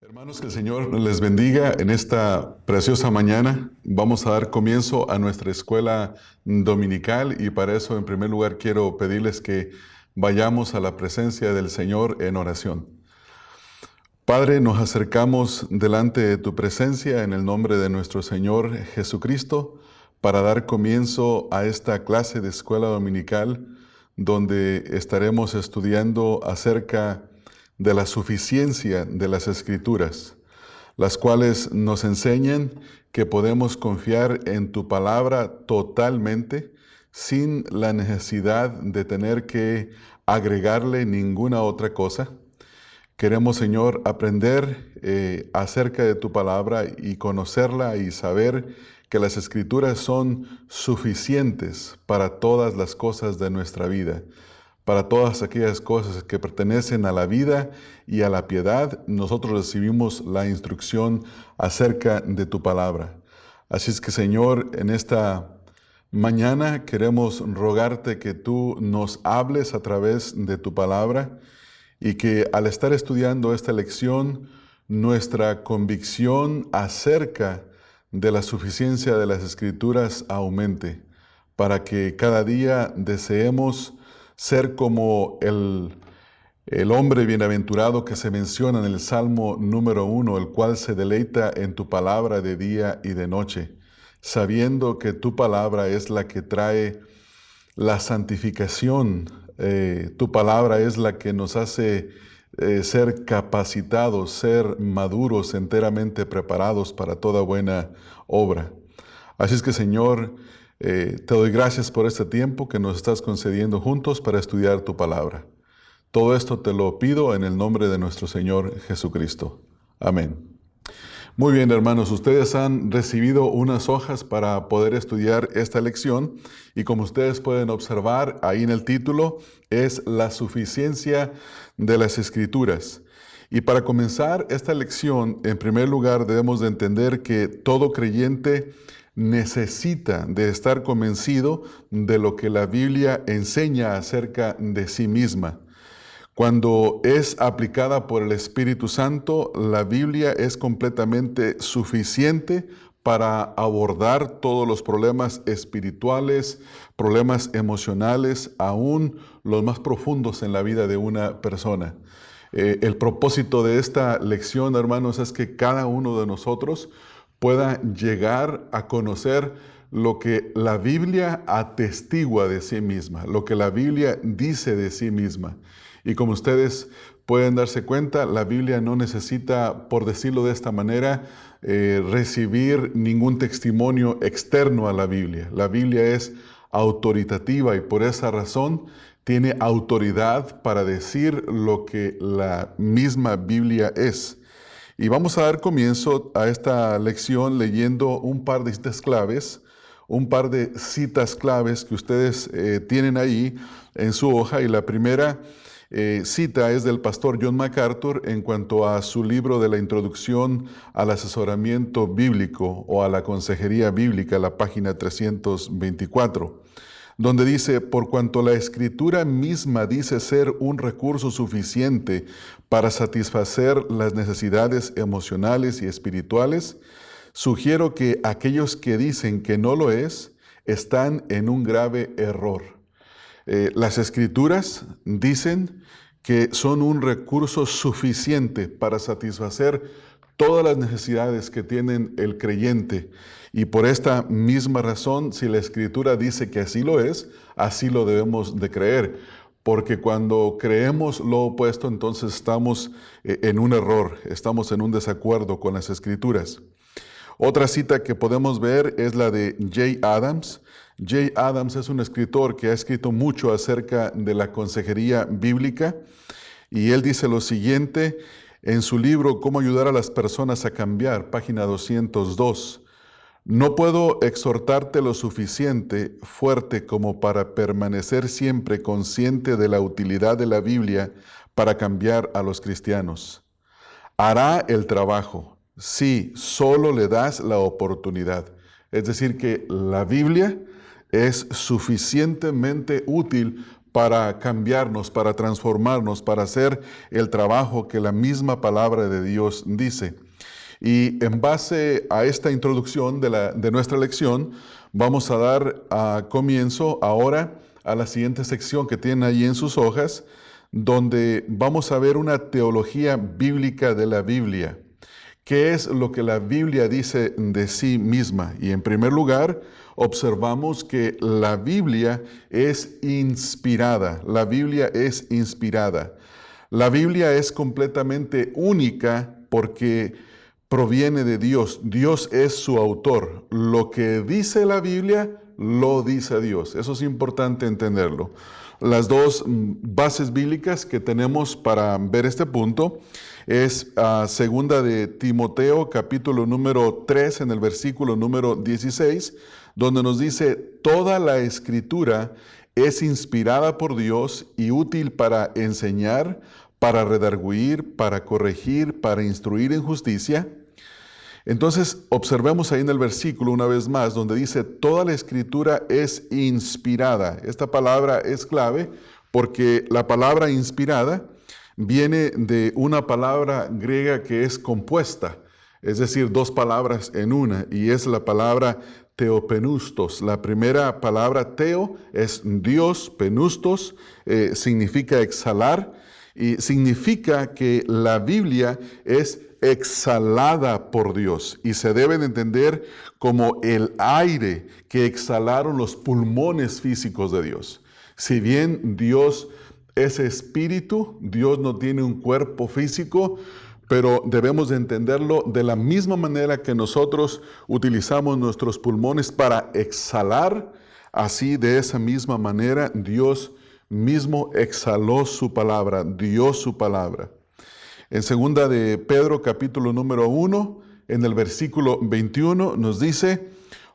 Hermanos, que el Señor les bendiga en esta preciosa mañana. Vamos a dar comienzo a nuestra escuela dominical y para eso, en primer lugar, quiero pedirles que vayamos a la presencia del Señor en oración. Padre, nos acercamos delante de tu presencia en el nombre de nuestro Señor Jesucristo para dar comienzo a esta clase de escuela dominical donde estaremos estudiando acerca de la suficiencia de las Escrituras, las cuales nos enseñan que podemos confiar en tu palabra totalmente, sin la necesidad de tener que agregarle ninguna otra cosa. Queremos, Señor, aprender acerca de tu palabra y conocerla y saber que las Escrituras son suficientes para todas las cosas de nuestra vida. Para todas aquellas cosas que pertenecen a la vida y a la piedad, nosotros recibimos la instrucción acerca de tu palabra. Así es que, Señor, en esta mañana queremos rogarte que tú nos hables a través de tu palabra y que al estar estudiando esta lección, nuestra convicción acerca de la suficiencia de las Escrituras aumente, para que cada día deseemos ser como el hombre bienaventurado que se menciona en el Salmo número 1, el cual se deleita en tu palabra de día y de noche, sabiendo que tu palabra es la que trae la santificación. Tu palabra es la que nos hace ser capacitados, ser maduros, enteramente preparados para toda buena obra. Así es que, Señor, te doy gracias por este tiempo que nos estás concediendo juntos para estudiar tu palabra. Todo esto te lo pido en el nombre de nuestro Señor Jesucristo. Amén. Muy bien, hermanos, ustedes han recibido unas hojas para poder estudiar esta lección y como ustedes pueden observar, ahí en el título es la suficiencia de las Escrituras. Y para comenzar esta lección, en primer lugar debemos de entender que todo creyente necesita de estar convencido de lo que la Biblia enseña acerca de sí misma. Cuando es aplicada por el Espíritu Santo, la Biblia es completamente suficiente para abordar todos los problemas espirituales, problemas emocionales, aún los más profundos en la vida de una persona. El propósito de esta lección, hermanos, es que cada uno de nosotros pueda llegar a conocer lo que la Biblia atestigua de sí misma, lo que la Biblia dice de sí misma. Y como ustedes pueden darse cuenta, la Biblia no necesita, por decirlo de esta manera, recibir ningún testimonio externo a la Biblia. La Biblia es autoritativa y por esa razón tiene autoridad para decir lo que la misma Biblia es. Y vamos a dar comienzo a esta lección leyendo un par de citas claves, que ustedes tienen ahí en su hoja. Y la primera cita es del pastor John MacArthur en cuanto a su libro de la introducción al asesoramiento bíblico o a la consejería bíblica, la página 324, donde dice: por cuanto la Escritura misma dice ser un recurso suficiente para satisfacer las necesidades emocionales y espirituales, sugiero que aquellos que dicen que no lo es, están en un grave error. Las Escrituras dicen que son un recurso suficiente para satisfacer todas las necesidades que tienen el creyente. Y por esta misma razón, si la Escritura dice que así lo es, así lo debemos de creer. Porque cuando creemos lo opuesto, entonces estamos en un error, estamos en un desacuerdo con las Escrituras. Otra cita que podemos ver es la de Jay Adams. Jay Adams es un escritor que ha escrito mucho acerca de la consejería bíblica y él dice lo siguiente en su libro Cómo ayudar a las personas a cambiar, página 202. No puedo exhortarte lo suficiente fuerte como para permanecer siempre consciente de la utilidad de la Biblia para cambiar a los cristianos. Hará el trabajo si solo le das la oportunidad. Es decir, que la Biblia es suficientemente útil para cambiarnos, para transformarnos, para hacer el trabajo que la misma palabra de Dios dice. Y en base a esta introducción de nuestra lección, vamos a dar comienzo ahora a la siguiente sección que tienen ahí en sus hojas, donde vamos a ver una teología bíblica de la Biblia. ¿Qué es lo que la Biblia dice de sí misma? Y en primer lugar, observamos que la Biblia es inspirada. La Biblia es inspirada. La Biblia es completamente única porque proviene de Dios. Dios es su autor. Lo que dice la Biblia, lo dice Dios. Eso es importante entenderlo. Las dos bases bíblicas que tenemos para ver este punto es segunda de Timoteo, capítulo número 3, en el versículo número 16, donde nos dice: toda la escritura es inspirada por Dios y útil para enseñar, para redarguir, para corregir, para instruir en justicia. Entonces, observemos ahí en el versículo una vez más, donde dice: toda la escritura es inspirada. Esta palabra es clave porque la palabra inspirada viene de una palabra griega que es compuesta, es decir, dos palabras en una, y es la palabra teopenustos. La primera palabra, teo, es Dios, penustos, significa exhalar, y significa que la Biblia es exhalada por Dios y se debe de entender como el aire que exhalaron los pulmones físicos de Dios. Si bien Dios es espíritu, Dios no tiene un cuerpo físico, pero debemos de entenderlo de la misma manera que nosotros utilizamos nuestros pulmones para exhalar, así de esa misma manera Dios mismo exhaló su palabra, dio su palabra. En segunda de Pedro, capítulo número 1, en el versículo 21, nos dice: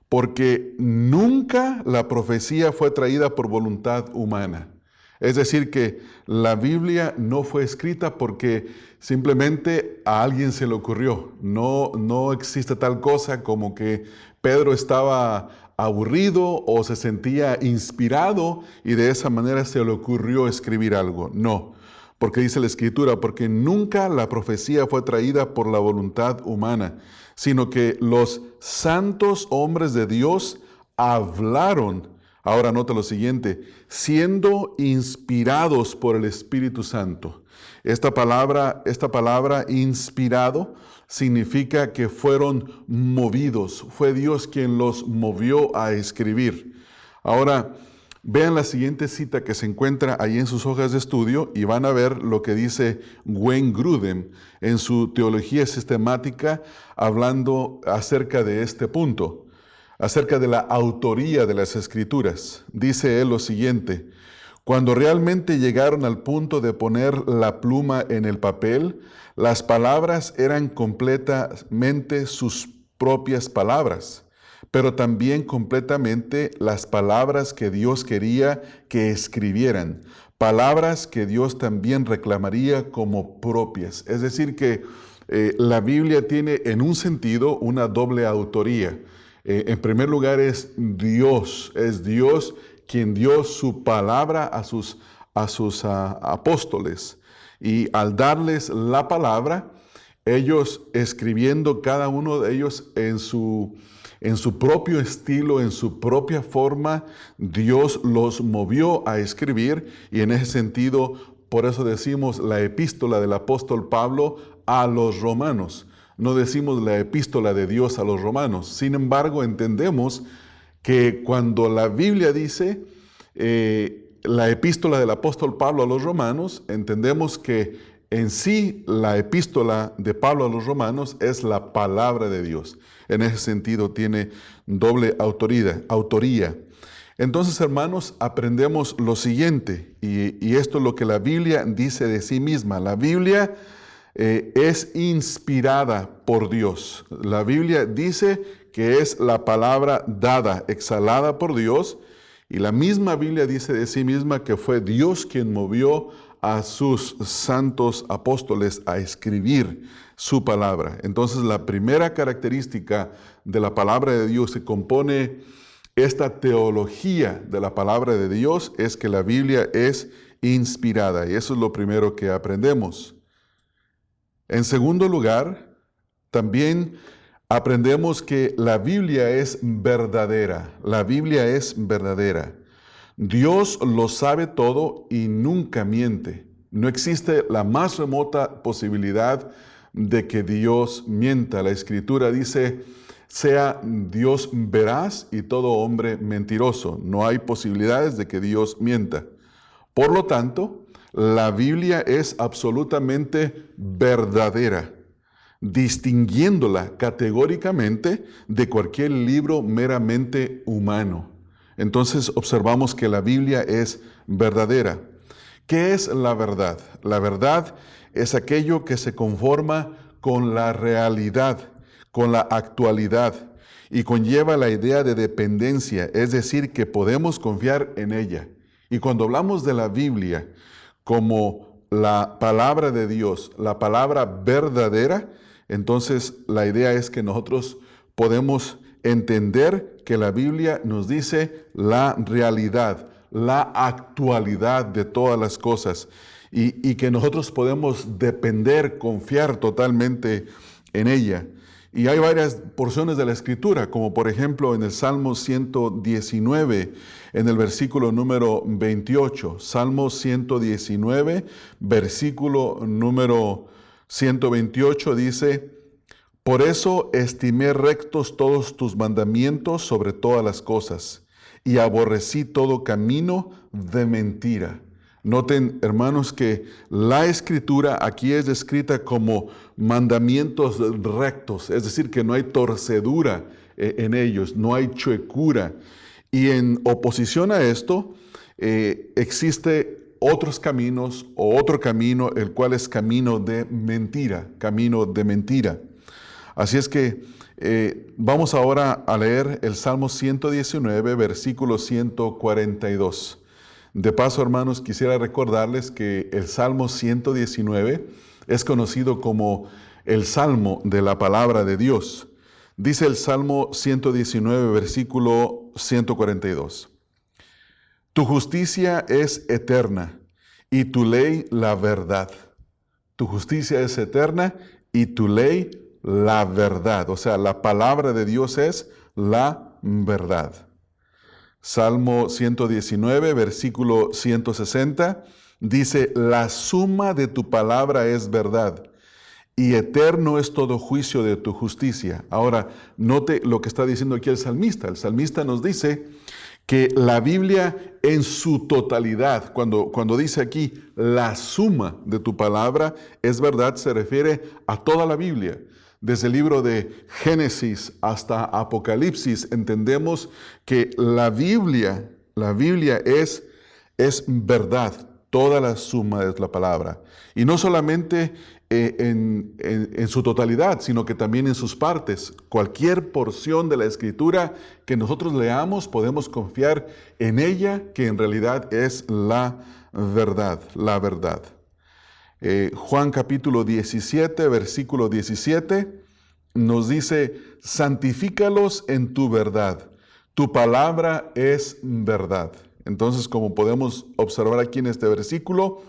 porque nunca la profecía fue traída por voluntad humana. Es decir, que la Biblia no fue escrita porque simplemente a alguien se le ocurrió. No existe tal cosa como que Pedro estaba aburrido o se sentía inspirado y de esa manera se le ocurrió escribir algo. No, porque dice la Escritura: porque nunca la profecía fue traída por la voluntad humana, sino que los santos hombres de Dios hablaron. Ahora nota lo siguiente: siendo inspirados por el Espíritu Santo. Esta palabra inspirado significa que fueron movidos. Fue Dios quien los movió a escribir. Ahora, vean la siguiente cita que se encuentra ahí en sus hojas de estudio y van a ver lo que dice Wayne Grudem en su teología sistemática, hablando acerca de este punto, acerca de la autoría de las Escrituras. Dice él lo siguiente: cuando realmente llegaron al punto de poner la pluma en el papel, las palabras eran completamente sus propias palabras, pero también completamente las palabras que Dios quería que escribieran, palabras que Dios también reclamaría como propias. Es decir que la Biblia tiene en un sentido una doble autoría. En primer lugar es Dios quien dio su palabra a sus apóstoles, y al darles la palabra, ellos escribiendo cada uno de ellos en su propio estilo, en su propia forma, Dios los movió a escribir, y en ese sentido, por eso decimos la epístola del apóstol Pablo a los romanos. No decimos la epístola de Dios a los romanos. Sin embargo, entendemos que cuando la Biblia dice la epístola del apóstol Pablo a los romanos, entendemos que en sí la epístola de Pablo a los romanos es la palabra de Dios. En ese sentido tiene doble autoría. Entonces, hermanos, aprendemos lo siguiente, y esto es lo que la Biblia dice de sí misma. La Biblia es inspirada por Dios. La Biblia dice que es la palabra dada, exhalada por Dios, y la misma Biblia dice de sí misma que fue Dios quien movió a sus santos apóstoles a escribir su palabra. Entonces, la primera característica de la palabra de Dios se compone esta teología de la palabra de Dios es que la Biblia es inspirada, y eso es lo primero que aprendemos. En segundo lugar, también aprendemos que la Biblia es verdadera. La Biblia es verdadera. Dios lo sabe todo y nunca miente. No existe la más remota posibilidad de que Dios mienta. La Escritura dice, sea Dios veraz y todo hombre mentiroso. No hay posibilidades de que Dios mienta. Por lo tanto, la Biblia es absolutamente verdadera, distinguiéndola categóricamente de cualquier libro meramente humano. Entonces observamos que la Biblia es verdadera. ¿Qué es la verdad? La verdad es aquello que se conforma con la realidad, con la actualidad, y conlleva la idea de dependencia, es decir, que podemos confiar en ella. Y cuando hablamos de la Biblia como la palabra de Dios, la palabra verdadera, entonces la idea es que nosotros podemos entender que la Biblia nos dice la realidad, la actualidad de todas las cosas, y que nosotros podemos depender, confiar totalmente en ella. Y hay varias porciones de la Escritura, como por ejemplo en el Salmo 119, en el versículo número 28. Salmo 119, versículo número 128 dice, por eso estimé rectos todos tus mandamientos sobre todas las cosas, y aborrecí todo camino de mentira. Noten, hermanos, que la Escritura aquí es descrita como mandamientos rectos, es decir, que no hay torcedura en ellos, no hay chuecura. Y en oposición a esto, existe otros caminos o otro camino, el cual es camino de mentira, camino de mentira. Así es que vamos ahora a leer el Salmo 119, versículo 142. De paso, hermanos, quisiera recordarles que el Salmo 119 es conocido como el Salmo de la palabra de Dios. Dice el Salmo 119, versículo 142. Tu justicia es eterna y tu ley la verdad. Tu justicia es eterna y tu ley la verdad. O sea, la palabra de Dios es la verdad. Salmo 119, versículo 160, dice, la suma de tu palabra es verdad, y eterno es todo juicio de tu justicia. Ahora, note lo que está diciendo aquí el salmista. El salmista nos dice que la Biblia en su totalidad, cuando dice aquí, la suma de tu palabra es verdad, se refiere a toda la Biblia. Desde el libro de Génesis hasta Apocalipsis, entendemos que la Biblia es verdad, toda la suma de la palabra. Y no solamente en su totalidad, sino que también en sus partes. Cualquier porción de la Escritura que nosotros leamos, podemos confiar en ella, que en realidad es la verdad, la verdad. Juan capítulo 17, versículo 17, nos dice, santifícalos en tu verdad, tu palabra es verdad. Entonces, como podemos observar aquí en este versículo,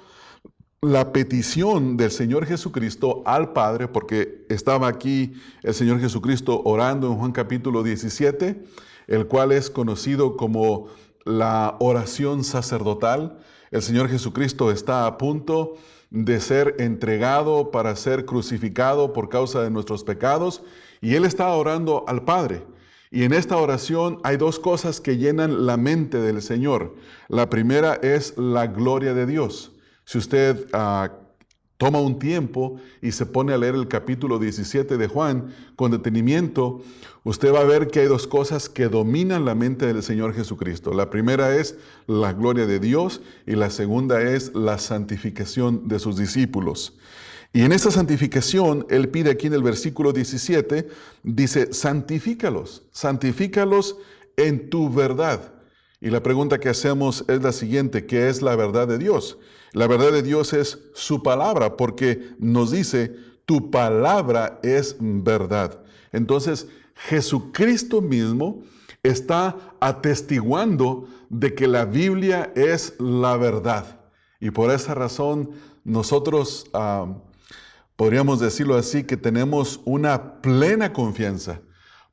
la petición del Señor Jesucristo al Padre, porque estaba aquí el Señor Jesucristo orando en Juan capítulo 17, el cual es conocido como la oración sacerdotal. El Señor Jesucristo está a punto de ser entregado para ser crucificado por causa de nuestros pecados, y Él está orando al Padre. Y en esta oración hay dos cosas que llenan la mente del Señor. La primera es la gloria de Dios. Si usted toma un tiempo y se pone a leer el capítulo 17 de Juan con detenimiento, usted va a ver que hay dos cosas que dominan la mente del Señor Jesucristo. La primera es la gloria de Dios y la segunda es la santificación de sus discípulos. Y en esta santificación, Él pide aquí en el versículo 17, dice, santifícalos en tu verdad. Y la pregunta que hacemos es la siguiente, ¿qué es la verdad de Dios? La verdad de Dios es su palabra, porque nos dice, tu palabra es verdad. Entonces, Jesucristo mismo está atestiguando de que la Biblia es la verdad. Y por esa razón nosotros podríamos decirlo así, que tenemos una plena confianza,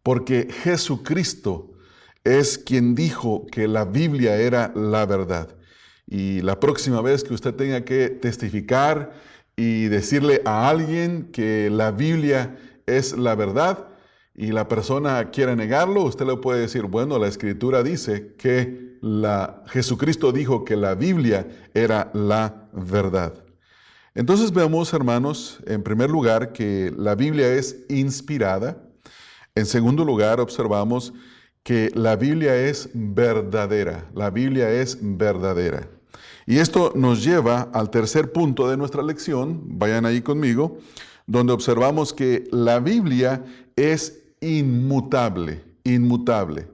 porque Jesucristo es quien dijo que la Biblia era la verdad. Y la próxima vez que usted tenga que testificar y decirle a alguien que la Biblia es la verdad y la persona quiera negarlo, usted le puede decir, bueno, la Escritura dice que Jesucristo dijo que la Biblia era la verdad. Entonces vemos, hermanos, en primer lugar, que la Biblia es inspirada. En segundo lugar, observamos que la Biblia es verdadera. La Biblia es verdadera. Y esto nos lleva al tercer punto de nuestra lección, vayan ahí conmigo, donde observamos que la Biblia es inmutable, inmutable.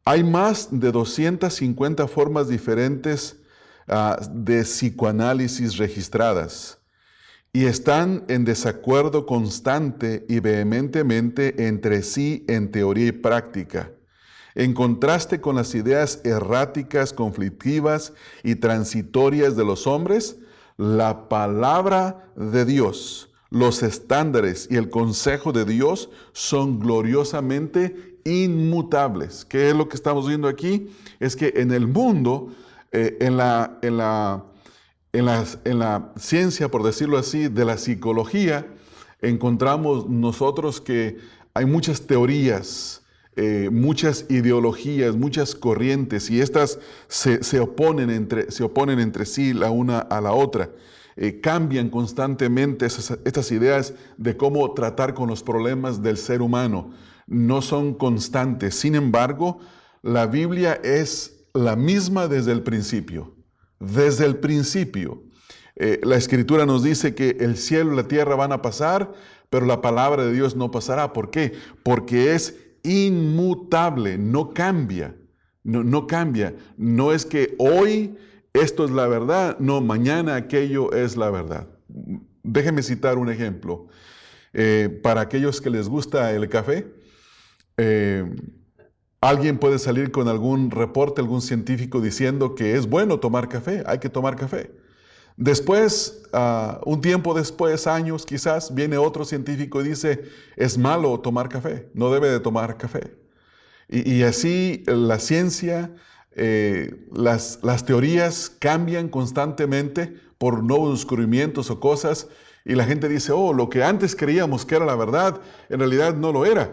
Hay más de 250 formas diferentes de psicoanálisis registradas y están en desacuerdo constante y vehementemente entre sí en teoría y práctica, en contraste con las ideas erráticas, conflictivas y transitorias de los hombres. La palabra de Dios, los estándares y el consejo de Dios son gloriosamente inmutables. ¿Qué es lo que estamos viendo aquí? Es que en el mundo, en la ciencia, por decirlo así, de la psicología, encontramos nosotros que hay muchas teorías, muchas ideologías, muchas corrientes, y estas se oponen entre sí la una a la otra. Cambian constantemente estas ideas de cómo tratar con los problemas del ser humano. No son constantes. Sin embargo, la Biblia es la misma desde el principio. Desde el principio. La Escritura nos dice que el cielo y la tierra van a pasar, pero la palabra de Dios no pasará. ¿Por qué? Porque es inmutable, no cambia. No cambia. No es que hoy esto es la verdad, no, mañana aquello es la verdad. Déjeme citar un ejemplo. Para aquellos que les gusta el café, alguien puede salir con algún reporte, algún científico diciendo que es bueno tomar café, hay que tomar café. Después, un tiempo después, años quizás, viene otro científico y dice, es malo tomar café, no debe de tomar café. Y así la ciencia, las teorías cambian constantemente por nuevos descubrimientos o cosas, y la gente dice, oh, lo que antes creíamos que era la verdad, en realidad no lo era.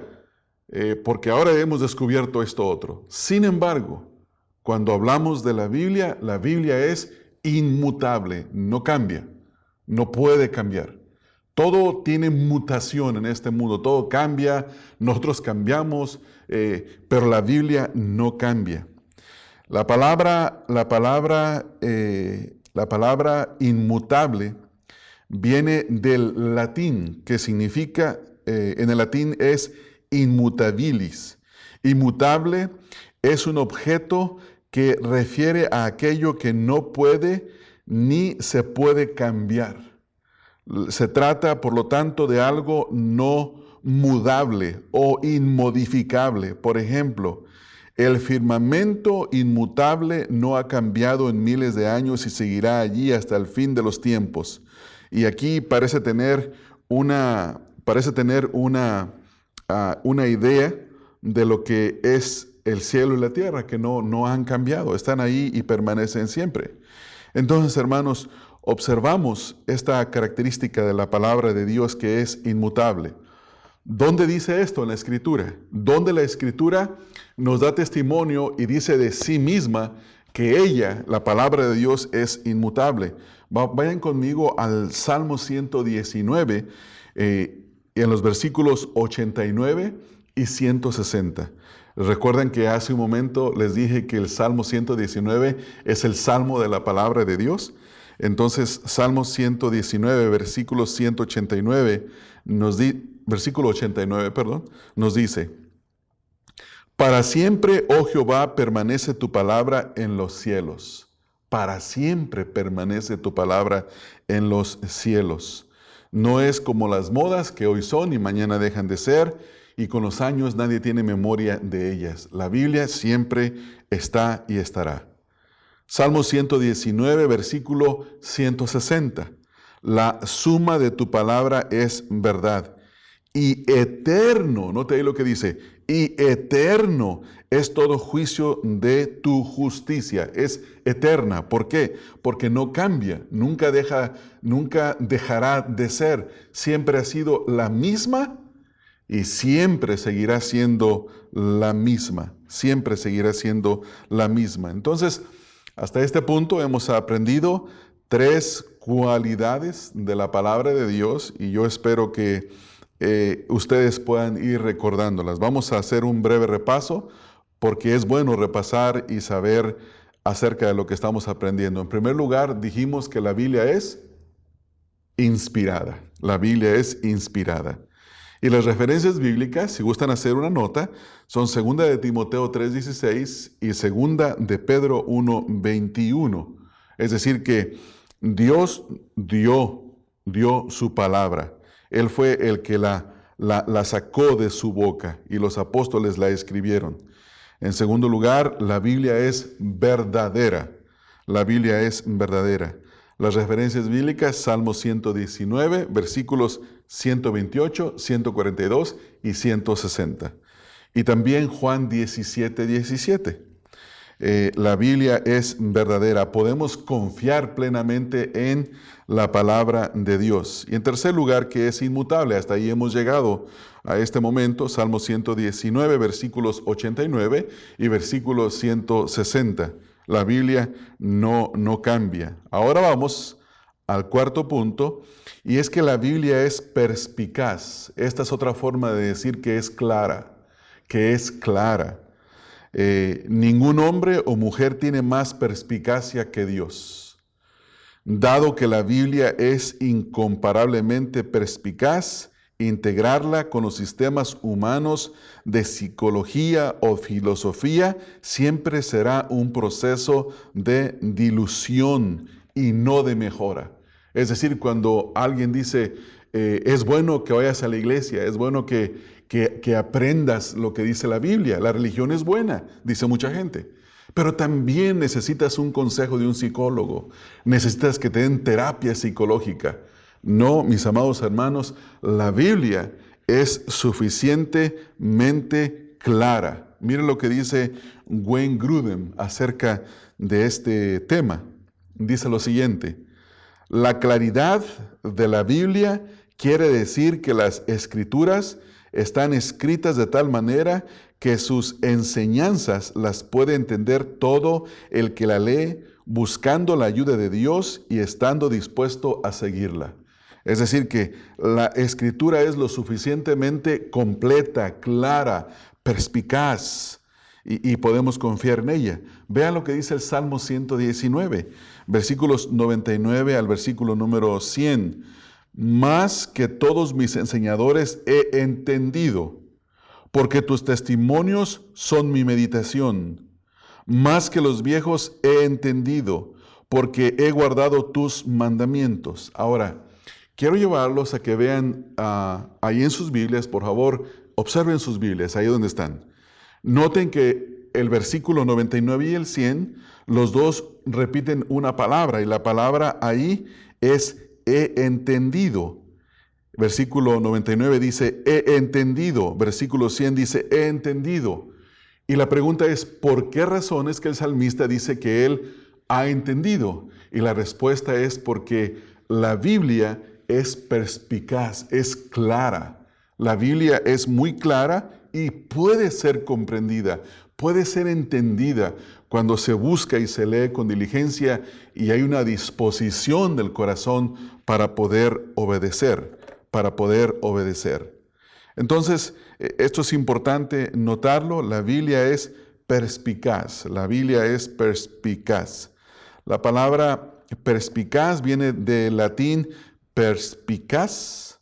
Porque ahora hemos descubierto esto otro. Sin embargo, cuando hablamos de la Biblia es inmutable, no cambia, no puede cambiar. Todo tiene mutación en este mundo, todo cambia, nosotros cambiamos, pero la Biblia no cambia. La palabra inmutable viene del latín, que significa, en el latín es inmutabilis. Inmutable es un objeto que refiere a aquello que no puede ni se puede cambiar. Se trata, por lo tanto, de algo no mudable o inmodificable. Por ejemplo, el firmamento inmutable no ha cambiado en miles de años y seguirá allí hasta el fin de los tiempos. Y aquí parece tener una idea de lo que es el cielo y la tierra, que no han cambiado, están ahí y permanecen siempre. Entonces, hermanos, observamos esta característica de la palabra de Dios que es inmutable. ¿Dónde dice esto en la Escritura? ¿Dónde la Escritura nos da testimonio y dice de sí misma que ella, la palabra de Dios, es inmutable? Vayan conmigo al Salmo 119, en los versículos 89 y 160. Recuerdan que hace un momento les dije que el Salmo 119 es el Salmo de la palabra de Dios. Entonces, Salmo 119, versículo 189, versículo 89, nos dice, para siempre, oh Jehová, permanece tu palabra en los cielos. Para siempre permanece tu palabra en los cielos. No es como las modas que hoy son y mañana dejan de ser, y con los años nadie tiene memoria de ellas. La Biblia siempre está y estará. Salmo 119, versículo 160. La suma de tu palabra es verdad. Y eterno, note ahí lo que dice, y eterno es todo juicio de tu justicia. Es eterna. ¿Por qué? Porque no cambia, nunca dejará de ser. Siempre ha sido la misma y siempre seguirá siendo la misma. Siempre seguirá siendo la misma. Entonces, hasta este punto hemos aprendido 3 cualidades de la palabra de Dios y yo espero que ustedes puedan ir recordándolas. Vamos a hacer un breve repaso porque es bueno repasar y saber acerca de lo que estamos aprendiendo. En primer lugar, dijimos que la Biblia es inspirada. La Biblia es inspirada. Y las referencias bíblicas, si gustan hacer una nota, son 2 de Timoteo 3:16 y 2 de Pedro 1:21. Es decir que Dios dio su palabra. Él fue el que la sacó de su boca y los apóstoles la escribieron. En segundo lugar, la Biblia es verdadera. La Biblia es verdadera. Las referencias bíblicas, Salmo 119, versículos 128, 142 y 160. Y también Juan 17:17. La Biblia es verdadera. Podemos confiar plenamente en la palabra de Dios. Y en tercer lugar, que es inmutable. Hasta ahí hemos llegado a este momento. Salmo 119, versículos 89 y versículos 160. La Biblia no cambia. Ahora vamos al cuarto punto, y es que la Biblia es perspicaz. Esta es otra forma de decir que es clara, que es clara. Ningún hombre o mujer tiene más perspicacia que Dios. Dado que la Biblia es incomparablemente perspicaz, integrarla con los sistemas humanos de psicología o filosofía siempre será un proceso de dilución y no de mejora. Es decir, cuando alguien dice, es bueno que vayas a la iglesia, es bueno que aprendas lo que dice la Biblia. La religión es buena, dice mucha gente. Pero también necesitas un consejo de un psicólogo. Necesitas que te den terapia psicológica. No, mis amados hermanos, la Biblia es suficientemente clara. Miren lo que dice Wayne Grudem acerca de este tema. Dice lo siguiente: la claridad de la Biblia quiere decir que las Escrituras están escritas de tal manera que sus enseñanzas las puede entender todo el que la lee, buscando la ayuda de Dios y estando dispuesto a seguirla. Es decir, que la Escritura es lo suficientemente completa, clara, perspicaz, y podemos confiar en ella. Vean lo que dice el Salmo 119, versículos 99 al versículo número 100. Más que todos mis enseñadores he entendido, porque tus testimonios son mi meditación. Más que los viejos he entendido, porque he guardado tus mandamientos. Ahora, quiero llevarlos a que vean ahí en sus Biblias, por favor, observen sus Biblias, ahí donde están. Noten que el versículo 99 y el 100, los dos repiten una palabra, y la palabra ahí es he entendido. Versículo 99 dice he entendido, versículo 100 dice he entendido. Y la pregunta es, ¿por qué razón es que el salmista dice que él ha entendido? Y la respuesta es porque la Biblia es perspicaz, es clara. La Biblia es muy clara y puede ser comprendida, puede ser entendida cuando se busca y se lee con diligencia y hay una disposición del corazón para poder obedecer, Entonces, esto es importante notarlo, la Biblia es perspicaz, la Biblia es perspicaz. La palabra perspicaz viene del latín perspicaz,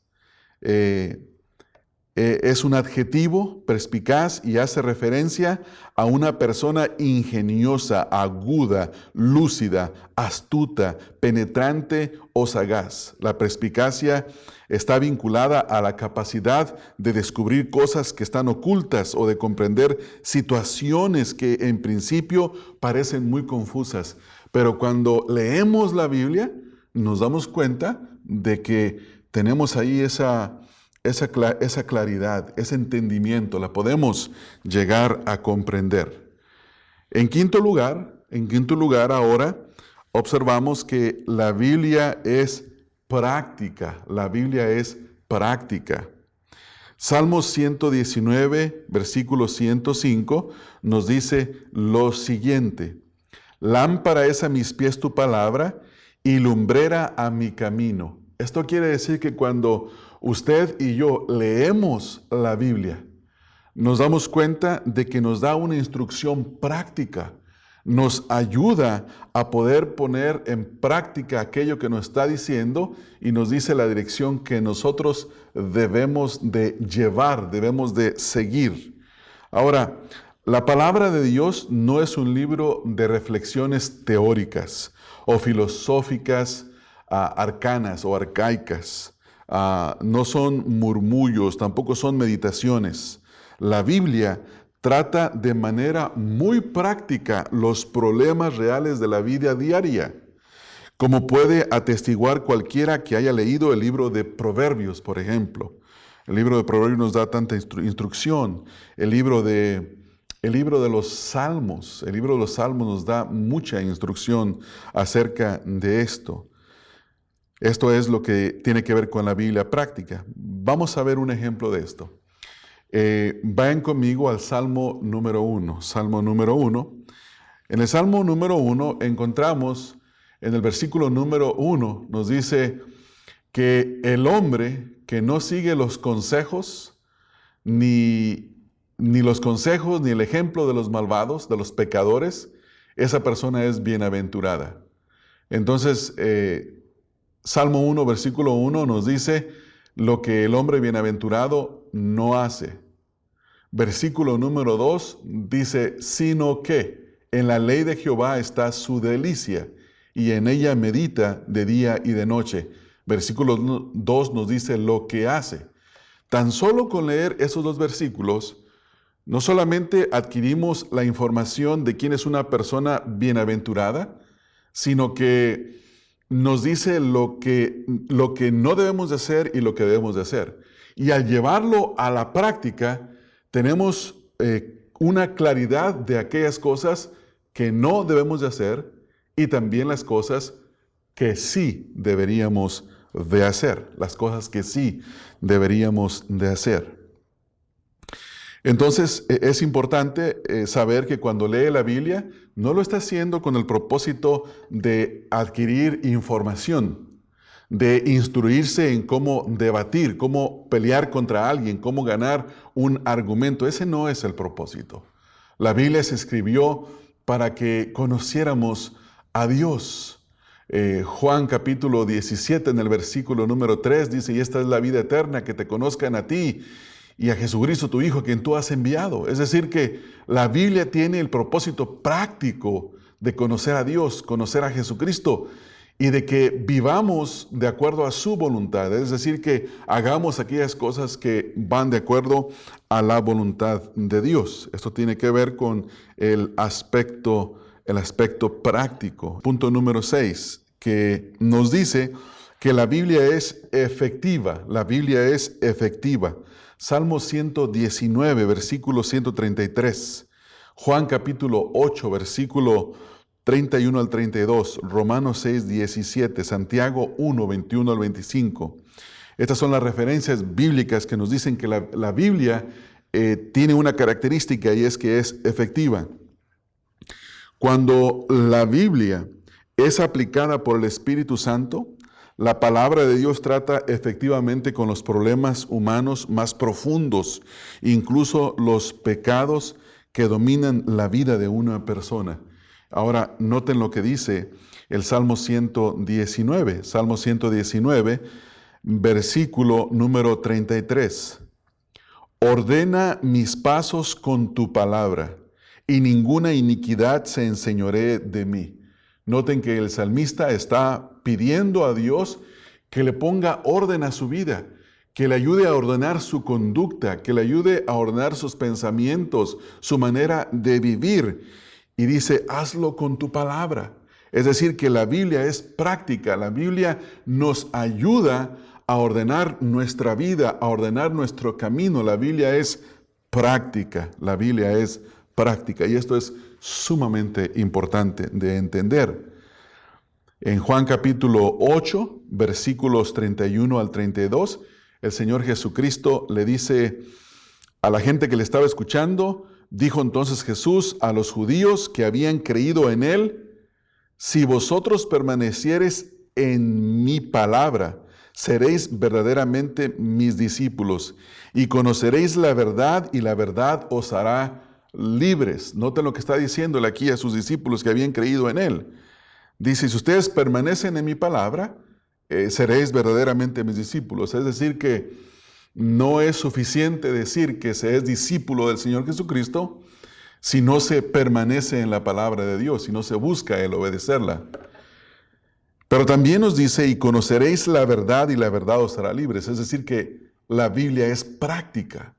Es un adjetivo perspicaz y hace referencia a una persona ingeniosa, aguda, lúcida, astuta, penetrante o sagaz. La perspicacia está vinculada a la capacidad de descubrir cosas que están ocultas o de comprender situaciones que en principio parecen muy confusas. Pero cuando leemos la Biblia, nos damos cuenta de que tenemos ahí esa claridad, ese entendimiento, la podemos llegar a comprender. En quinto lugar ahora observamos que la Biblia es práctica. La Biblia es práctica. Salmos 119, versículo 105, nos dice lo siguiente: lámpara es a mis pies tu palabra y lumbrera a mi camino. Esto quiere decir que cuando usted y yo leemos la Biblia, nos damos cuenta de que nos da una instrucción práctica. Nos ayuda a poder poner en práctica aquello que nos está diciendo y nos dice la dirección que nosotros debemos de llevar, debemos de seguir. Ahora, la palabra de Dios no es un libro de reflexiones teóricas o filosóficas, arcanas o arcaicas. No son murmullos, tampoco son meditaciones. La Biblia trata de manera muy práctica los problemas reales de la vida diaria, como puede atestiguar cualquiera que haya leído el libro de Proverbios, por ejemplo. El libro de Proverbios nos da tanta instrucción. El libro de los Salmos nos da mucha instrucción acerca de esto. Esto es lo que tiene que ver con la Biblia práctica. Vamos a ver un ejemplo de esto. Vayan conmigo al Salmo número 1. Salmo número 1. En el Salmo número 1 encontramos, en el versículo número 1, nos dice que el hombre que no sigue los consejos, ni los consejos, ni el ejemplo de los malvados, de los pecadores, esa persona es bienaventurada. Entonces, Salmo 1, versículo 1 nos dice lo que el hombre bienaventurado no hace. Versículo número 2 dice, sino que en la ley de Jehová está su delicia, y en ella medita de día y de noche. Versículo 2 nos dice lo que hace. Tan solo con leer esos dos versículos, no solamente adquirimos la información de quién es una persona bienaventurada, sino que nos dice lo que no debemos de hacer y lo que debemos de hacer. Y al llevarlo a la práctica, tenemos una claridad de aquellas cosas que no debemos de hacer y también las cosas que sí deberíamos de hacer, las cosas que sí deberíamos de hacer. Entonces, es importante saber que cuando lee la Biblia, no lo está haciendo con el propósito de adquirir información, de instruirse en cómo debatir, cómo pelear contra alguien, cómo ganar un argumento. Ese no es el propósito. La Biblia se escribió para que conociéramos a Dios. Juan capítulo 17 en el versículo número 3 dice, y esta es la vida eterna, que te conozcan a ti y a Jesucristo tu Hijo, quien tú has enviado. Es decir, que la Biblia tiene el propósito práctico de conocer a Dios, conocer a Jesucristo y de que vivamos de acuerdo a su voluntad. Es decir, que hagamos aquellas cosas que van de acuerdo a la voluntad de Dios. Esto tiene que ver con el aspecto práctico. Punto número 6, que nos dice que la Biblia es efectiva. La Biblia es efectiva. Salmo 119, versículo 133. Juan capítulo 8, versículo 31 al 32. Romanos 6, 17. Santiago 1, 21 al 25. Estas son las referencias bíblicas que nos dicen que la Biblia tiene una característica y es que es efectiva. Cuando la Biblia es aplicada por el Espíritu Santo, la palabra de Dios trata efectivamente con los problemas humanos más profundos, incluso los pecados que dominan la vida de una persona. Ahora, noten lo que dice el Salmo 119. Salmo 119, versículo número 33. Ordena mis pasos con tu palabra, y ninguna iniquidad se enseñoree de mí. Noten que el salmista está pidiendo a Dios que le ponga orden a su vida, que le ayude a ordenar su conducta, que le ayude a ordenar sus pensamientos, su manera de vivir. Y dice, hazlo con tu palabra. Es decir, que la Biblia es práctica. La Biblia nos ayuda a ordenar nuestra vida, a ordenar nuestro camino. La Biblia es práctica. La Biblia es práctica. Y esto es sumamente importante de entender. En Juan capítulo 8, versículos 31 al 32, el Señor Jesucristo le dice a la gente que le estaba escuchando, dijo entonces Jesús a los judíos que habían creído en Él, si vosotros permaneciereis en mi palabra, seréis verdaderamente mis discípulos y conoceréis la verdad y la verdad os hará libres. Noten lo que está diciéndole aquí a sus discípulos que habían creído en Él. Dice, si ustedes permanecen en mi palabra, seréis verdaderamente mis discípulos. Es decir que no es suficiente decir que se es discípulo del Señor Jesucristo si no se permanece en la palabra de Dios, si no se busca el obedecerla. Pero también nos dice, y conoceréis la verdad y la verdad os hará libres. Es decir que la Biblia es práctica.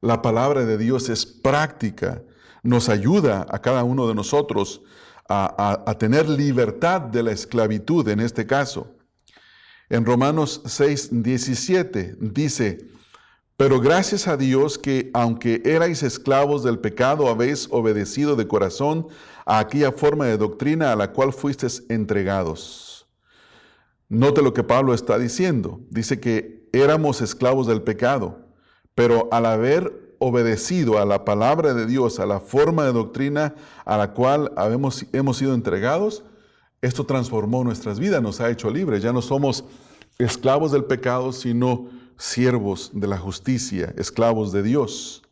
La palabra de Dios es práctica. Nos ayuda a cada uno de nosotros a tener libertad de la esclavitud en este caso. En Romanos 6:17 dice, pero gracias a Dios que aunque erais esclavos del pecado, habéis obedecido de corazón a aquella forma de doctrina a la cual fuisteis entregados. Note lo que Pablo está diciendo. Dice que éramos esclavos del pecado, pero al haber obedecido a la palabra de Dios, a la forma de doctrina a la cual hemos sido entregados, esto transformó nuestras vidas, nos ha hecho libres. Ya no somos esclavos del pecado, sino siervos de la justicia, esclavos de Dios.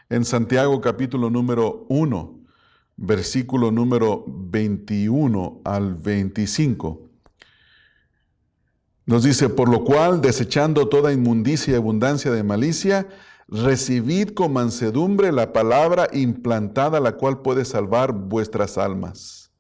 En Santiago capítulo número 1, versículo número 21 al 25, nos dice, por lo cual, desechando toda inmundicia y abundancia de malicia, recibid con mansedumbre la palabra implantada, la cual puede salvar vuestras almas.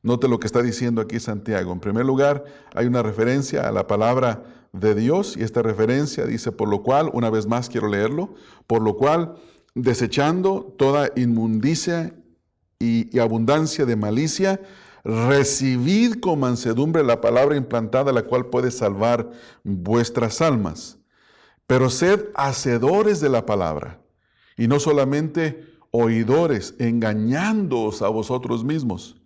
Note lo que está diciendo aquí Santiago. En primer lugar, hay una referencia a la palabra de Dios, y esta referencia dice, por lo cual, una vez más quiero leerlo, por lo cual, desechando toda inmundicia y abundancia de malicia, recibid con mansedumbre la palabra implantada, la cual puede salvar vuestras almas. Pero sed hacedores de la palabra, y no solamente oidores, engañándoos a vosotros mismos.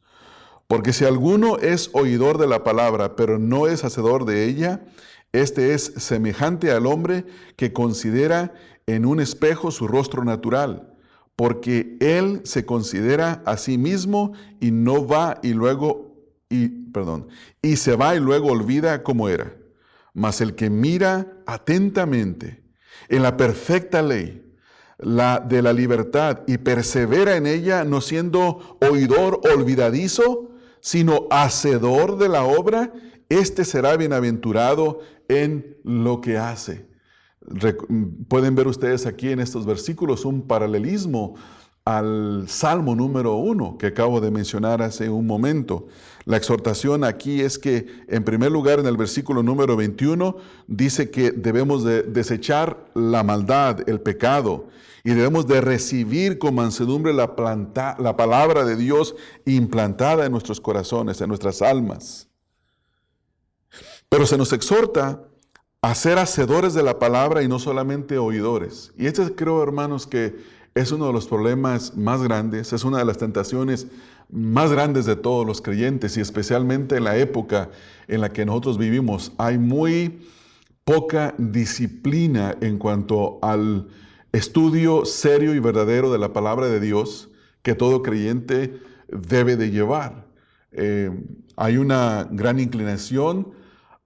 Porque si alguno es oidor de la palabra, pero no es hacedor de ella, este es semejante al hombre que considera en un espejo su rostro natural, porque él se considera a sí mismo y se va y luego olvida cómo era. Mas el que mira atentamente en la perfecta ley, la de la libertad, y persevera en ella, no siendo oidor olvidadizo, sino hacedor de la obra, éste será bienaventurado en lo que hace. Pueden ver ustedes aquí en estos versículos un paralelismo al Salmo número 1 que acabo de mencionar hace un momento. La exhortación aquí es que, en primer lugar, en el versículo número 21, dice que debemos de desechar la maldad, el pecado, y debemos de recibir con mansedumbre la palabra de Dios implantada en nuestros corazones, en nuestras almas. Pero se nos exhorta a ser hacedores de la palabra y no solamente oidores. Y este creo, hermanos, que es uno de los problemas más grandes, es una de las tentaciones más grandes de todos los creyentes, y especialmente en la época en la que nosotros vivimos. Hay muy poca disciplina en cuanto al estudio serio y verdadero de la palabra de Dios que todo creyente debe de llevar. Hay una gran inclinación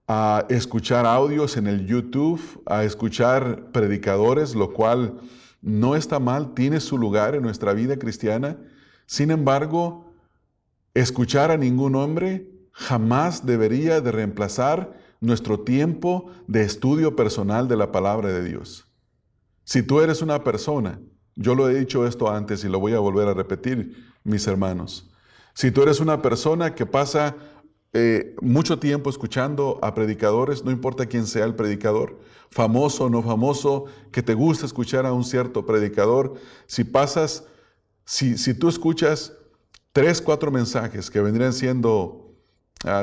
a escuchar audios en el YouTube, a escuchar predicadores, lo cual no está mal, tiene su lugar en nuestra vida cristiana. Sin embargo, escuchar a ningún hombre jamás debería de reemplazar nuestro tiempo de estudio personal de la palabra de Dios. Si tú eres una persona, yo lo he dicho esto antes y lo voy a volver a repetir, mis hermanos. Si tú eres una persona que pasa mucho tiempo escuchando a predicadores, no importa quién sea el predicador, famoso o no famoso, que te gusta escuchar a un cierto predicador, si tú escuchas 3, 4 mensajes que vendrían siendo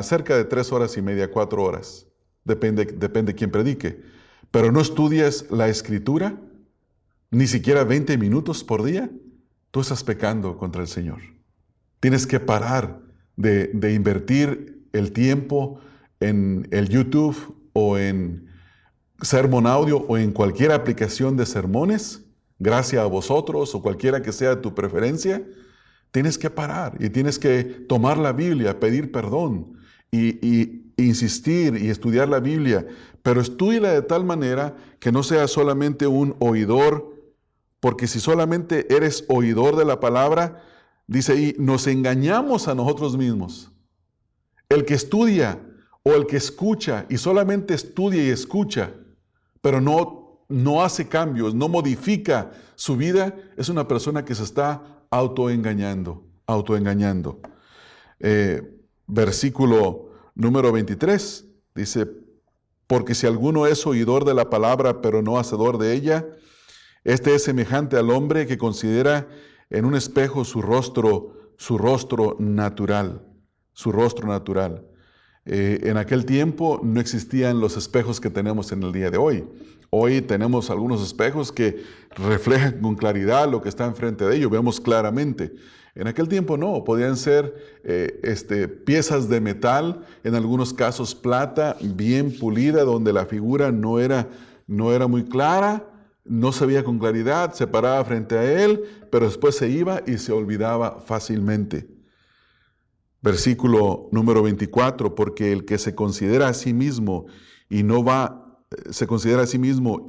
cerca de 3 horas y media, 4 horas, depende quién predique, pero no estudias la Escritura, ni siquiera 20 minutos por día, tú estás pecando contra el Señor. Tienes que parar de invertir el tiempo en el YouTube o en Sermon Audio o en cualquier aplicación de sermones, gracias a vosotros o cualquiera que sea tu preferencia. Tienes que parar y tienes que tomar la Biblia, pedir perdón y insistir y estudiar la Biblia, pero estúdiala de tal manera que no sea solamente un oidor, porque si solamente eres oidor de la palabra, dice ahí, nos engañamos a nosotros mismos. El que estudia o el que escucha y solamente estudia y escucha, pero no hace cambios, no modifica su vida, es una persona que se está autoengañando. Versículo número 23 dice, porque si alguno es oidor de la palabra, pero no hacedor de ella, este es semejante al hombre que considera en un espejo su rostro natural. En aquel tiempo no existían los espejos que tenemos en el día de hoy. Hoy tenemos algunos espejos que reflejan con claridad lo que está enfrente de ellos, vemos claramente. En aquel tiempo no, podían ser piezas de metal, en algunos casos plata, bien pulida, donde la figura no era muy clara, no se veía con claridad, se paraba frente a él, pero después se iba y se olvidaba fácilmente. Versículo número 24, porque el que se considera a sí mismo y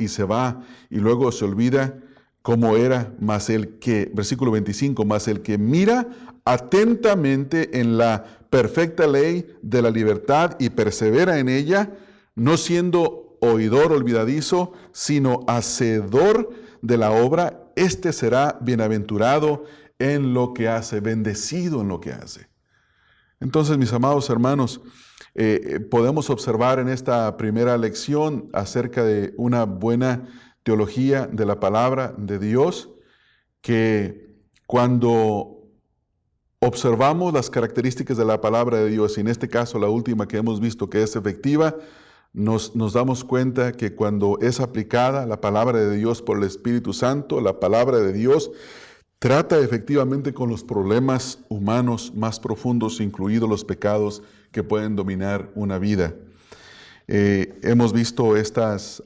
se va y luego se olvida cómo era, versículo 25, más el que mira atentamente en la perfecta ley de la libertad y persevera en ella, no siendo oidor olvidadizo, sino hacedor de la obra, este será bienaventurado en lo que hace, bendecido en lo que hace. Entonces, mis amados hermanos, podemos observar en esta primera lección acerca de una buena teología de la palabra de Dios, que cuando observamos las características de la palabra de Dios, y en este caso la última que hemos visto que es efectiva, nos damos cuenta que cuando es aplicada la palabra de Dios por el Espíritu Santo, la palabra de Dios trata efectivamente con los problemas humanos más profundos, incluidos los pecados que pueden dominar una vida. Hemos visto estas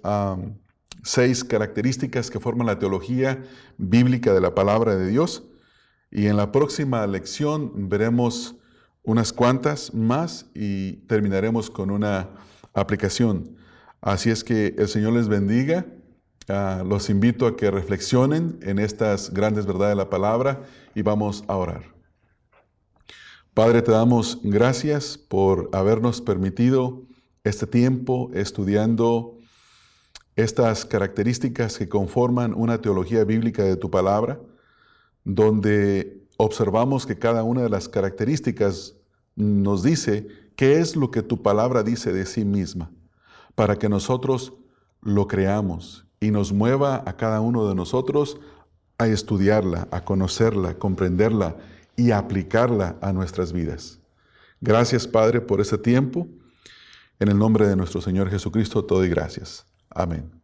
6 características que forman la teología bíblica de la palabra de Dios, y en la próxima lección veremos unas cuantas más y terminaremos con una aplicación. Así es que el Señor les bendiga. Los invito a que reflexionen en estas grandes verdades de la palabra y vamos a orar. Padre, te damos gracias por habernos permitido este tiempo estudiando estas características que conforman una teología bíblica de tu palabra, donde observamos que cada una de las características nos dice qué es lo que tu palabra dice de sí misma, para que nosotros lo creamos y nos mueva a cada uno de nosotros a estudiarla, a conocerla, a comprenderla y a aplicarla a nuestras vidas. Gracias, Padre, por este tiempo. En el nombre de nuestro Señor Jesucristo, te doy gracias. Amén.